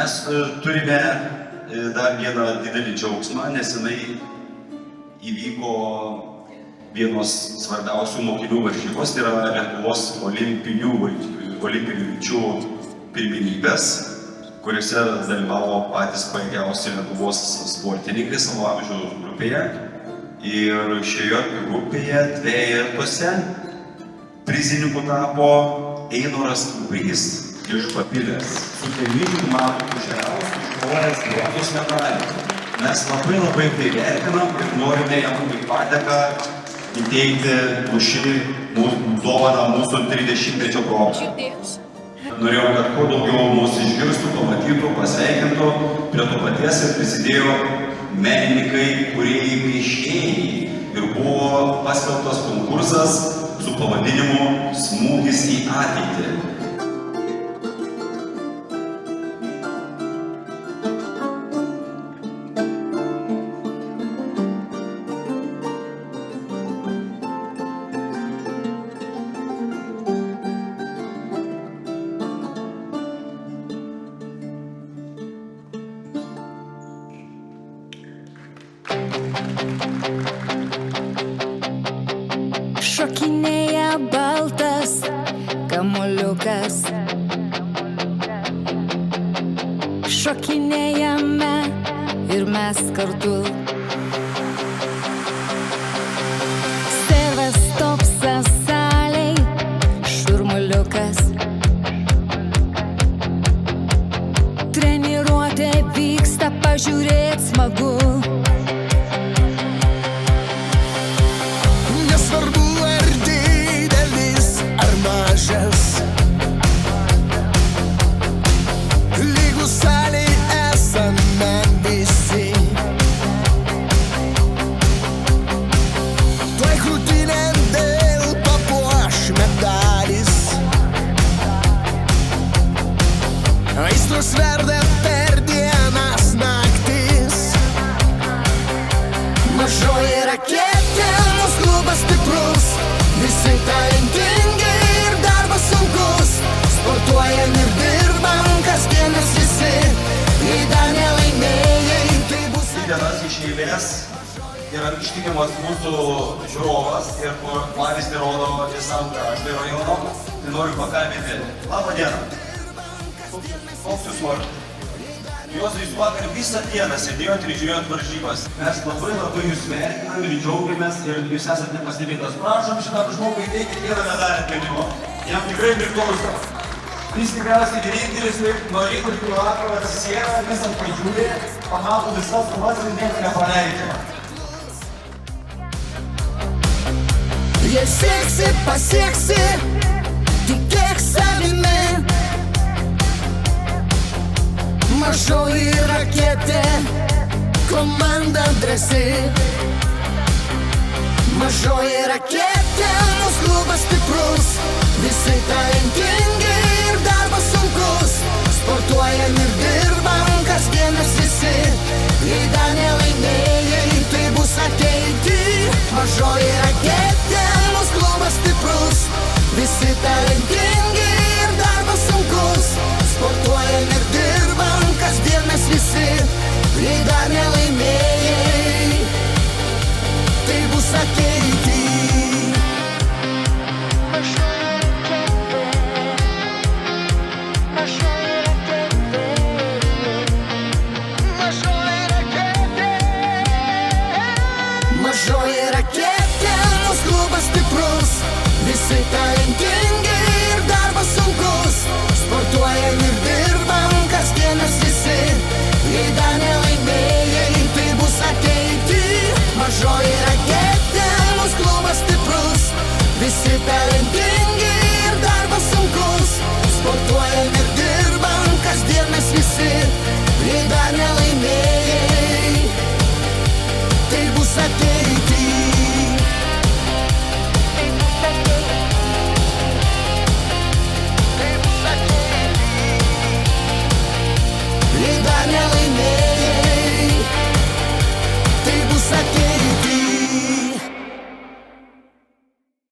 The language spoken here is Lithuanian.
Mes turime dar vieną didelį džiaugsmą, nesenai įvyko vienos svarbiausių mokinių varžybos, tai yra Lietuvos olimpinių lyčių pirmenybės, kuriuose dalyvavo patys pajėgiausi Lietuvos sportininkai savo amžiaus grupėje. Ir šioje grupėje dvejetuose prizininku tapo Einoras Kuprys iš Papilės, su 9 metų geriausiu iškovojęs bronzos medalį. Mes labai tai vertinam ir norime jam kaip padėką įteikti už šį dovaną mūsų 30-mečio progą. Norėjom, kad kuo daugiau mūsų išgirstų, pamatytų, pasveikintų, prie to paties ir prisidėjo menininkai, kūrėjai, piešėjai. Ir buvo paskelbtas konkursas su pavadinimu Smūgis į ateitį. Šokinėja baltas kamuoliukas, šokinėjame ir mes kartu. Sevastopsas salėj šurmuliukas, treniruotė vyksta, pažiūrėt smagu. Nesvarbu ar didelis, ar mažas, lygus salėj esame visi. Tuoj krūtinę vėl papuoš medalis, aistros verda per dienas naktis. Mažoji raketė, mūsų klubas stiprus, visi talentingi ir darbas sunkus. Sportuojam ir dirbam, kasdien mes visi, jei dar nelaimėjai, tai bus... Dienas iš eilės yra ištikimas mūsų žiūrovas ir kur pavyzdį rodo visam kraštui rajono, tai noriu pakalbėti. Labą dieną. Koks jūs vardas? Juozai, jūs vakar visą dieną sėdėjot ir žiūrėjot varžybas. Mes labai jūs vertinam ir džiaugiamės ir jūs esate nepastebėtas. Prašom šitam žmogui įteikti vieną medalį atminimo. Jam tikrai priklauso. Jis tikriausiai vienintelis nuo ryto iki vakaro atsisėda, visam pažiūrė, pamato visas kovas ir nieko nepaleidžia. Jei sieksi, pasieksi, tikėk savimi. Mažoji raketė, komanda drąsi. Mažoji raketė, mūsų klubas stiprus, visi talentingi ir darbas sunkus. Sportuojam ir dirbam, kasdien mes visi, jei dar nelaimėjai, tai bus ateity. Mažoji raketė, mūsų klubas stiprus, visi talentingi ir darbas sunkus. Sportuojam ir dirbam, kasdien mes visi, jei dar nelaimėjai, tai bus ateity. Mažoji raketė, mūsų klubas stiprus, visi talentingi